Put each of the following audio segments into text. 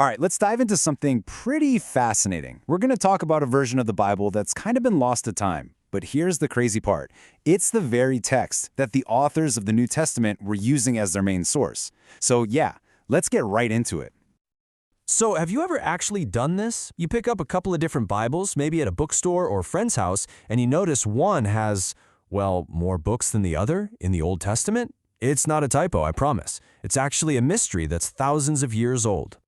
All right, let's dive into something pretty fascinating. We're going to talk about a version of the Bible that's kind of been lost to time. But here's the crazy part. It's the very text that the authors of the New Testament were using as their main source. So yeah, let's get right into it. So have you ever actually done this? You pick up a couple of different Bibles, maybe at a bookstore or a friend's house, and you notice one has, well, more books than the other in the Old Testament? It's not a typo, I promise. It's actually a mystery that's thousands of years old.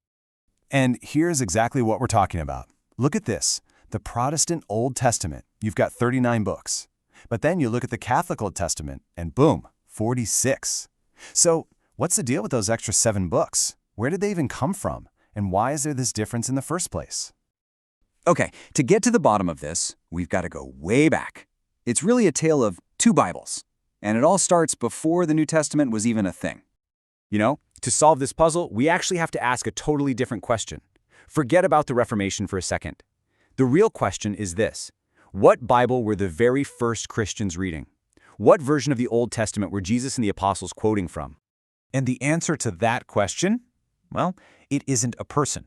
And here's exactly what we're talking about. Look at this. The Protestant Old Testament, you've got 39 books. But then you look at the Catholic Old Testament, and boom, 46. So what's the deal with those extra 7 books? Where did they even come from? And why is there this difference in the first place? Okay, to get to the bottom of this, we've got to go way back. It's really a tale of 2 Bibles. And it all starts before the New Testament was even a thing. You know, to solve this puzzle, we actually have to ask a totally different question. Forget about the Reformation for a second. The real question is this: what Bible were the very first Christians reading? What version of the Old Testament were Jesus and the apostles quoting from? And the answer to that question? Well, it isn't a person.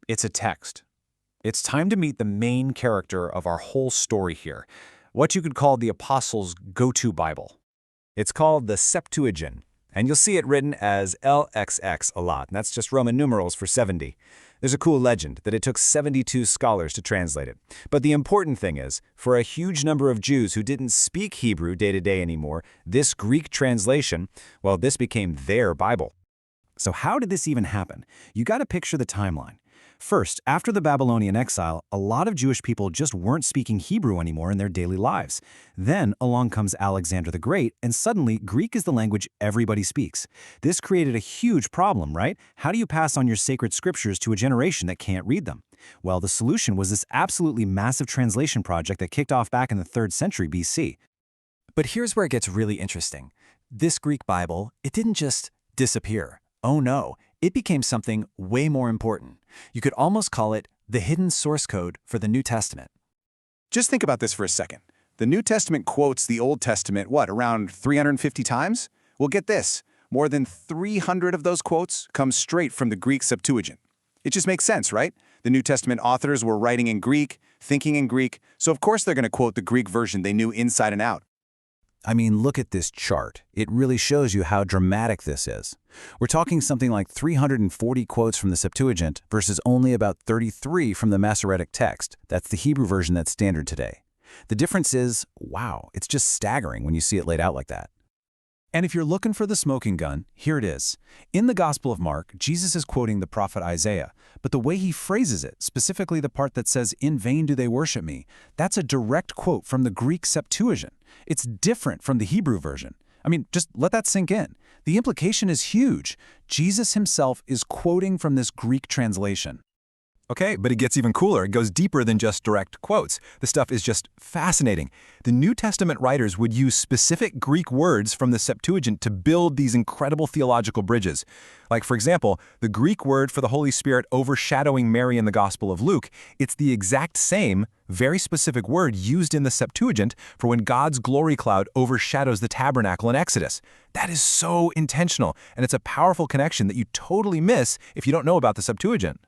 It's a text. It's time to meet the main character of our whole story here, what you could call the apostles' go-to Bible. It's called the Septuagint, and you'll see it written as LXX a lot, and that's just Roman numerals for 70. There's a cool legend that it took 72 scholars to translate it. But the important thing is, for a huge number of Jews who didn't speak Hebrew day-to-day anymore, this Greek translation, well, this became their Bible. So how did this even happen? You got to picture the timeline. First, after the Babylonian exile, a lot of Jewish people just weren't speaking Hebrew anymore in their daily lives. Then along comes Alexander the Great, and suddenly Greek is the language everybody speaks. This created a huge problem, right? How do you pass on your sacred scriptures to a generation that can't read them? Well, the solution was this absolutely massive translation project that kicked off back in the 3rd century BC. But here's where it gets really interesting. This Greek Bible, it didn't just disappear. Oh no, it became something way more important. You could almost call it the hidden source code for the New Testament. Just think about this for a second. The New Testament quotes the Old Testament, around 350 times? Well, get this. More than 300 of those quotes come straight from the Greek Septuagint. It just makes sense, right? The New Testament authors were writing in Greek, thinking in Greek, so of course they're going to quote the Greek version they knew inside and out. I mean, look at this chart. It really shows you how dramatic this is. We're talking something like 340 quotes from the Septuagint versus only about 33 from the Masoretic text. That's the Hebrew version that's standard today. The difference is, wow, it's just staggering when you see it laid out like that. And if you're looking for the smoking gun, here it is. In the Gospel of Mark, Jesus is quoting the prophet Isaiah, but the way he phrases it, specifically the part that says, "In vain do they worship me," that's a direct quote from the Greek Septuagint. It's different from the Hebrew version. I mean, just let that sink in. The implication is huge. Jesus himself is quoting from this Greek translation. Okay, but it gets even cooler. It goes deeper than just direct quotes. The stuff is just fascinating. The New Testament writers would use specific Greek words from the Septuagint to build these incredible theological bridges. Like, for example, the Greek word for the Holy Spirit overshadowing Mary in the Gospel of Luke, it's the exact same, very specific word used in the Septuagint for when God's glory cloud overshadows the tabernacle in Exodus. That is so intentional, and it's a powerful connection that you totally miss if you don't know about the Septuagint.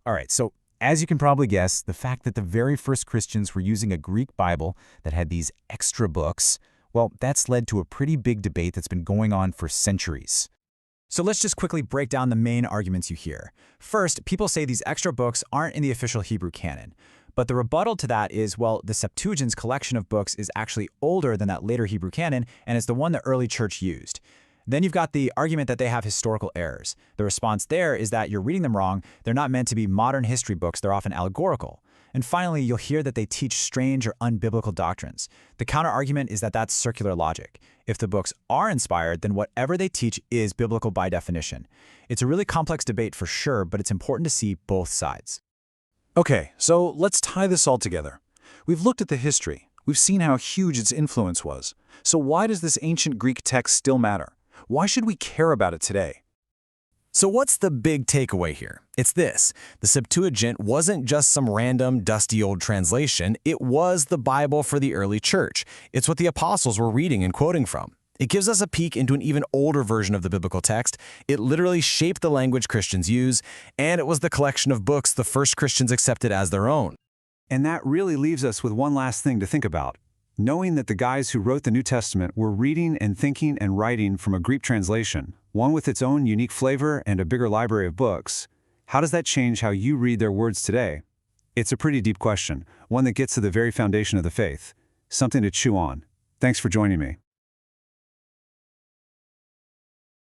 All right, so as you can probably guess, the fact that the very first Christians were using a Greek Bible that had these extra books, well, that's led to a pretty big debate that's been going on for centuries. So let's just quickly break down the main arguments you hear. First, people say these extra books aren't in the official Hebrew canon. But the rebuttal to that is, well, the Septuagint's collection of books is actually older than that later Hebrew canon, and it's the one the early church used. Then you've got the argument that they have historical errors. The response there is that you're reading them wrong. They're not meant to be modern history books. They're often allegorical. And finally, you'll hear that they teach strange or unbiblical doctrines. The counter-argument is that that's circular logic. If the books are inspired, then whatever they teach is biblical by definition. It's a really complex debate for sure, but it's important to see both sides. Okay, so let's tie this all together. We've looked at the history. We've seen how huge its influence was. So why does this ancient Greek text still matter? Why should we care about it today? So what's the big takeaway here? It's this. The Septuagint wasn't just some random, dusty old translation. It was the Bible for the early church. It's what the apostles were reading and quoting from. It gives us a peek into an even older version of the biblical text. It literally shaped the language Christians use, and it was the collection of books the first Christians accepted as their own. And that really leaves us with one last thing to think about. Knowing that the guys who wrote the New Testament were reading and thinking and writing from a Greek translation, one with its own unique flavor and a bigger library of books, how does that change how you read their words today? It's a pretty deep question, one that gets to the very foundation of the faith. Something to chew on. Thanks for joining me.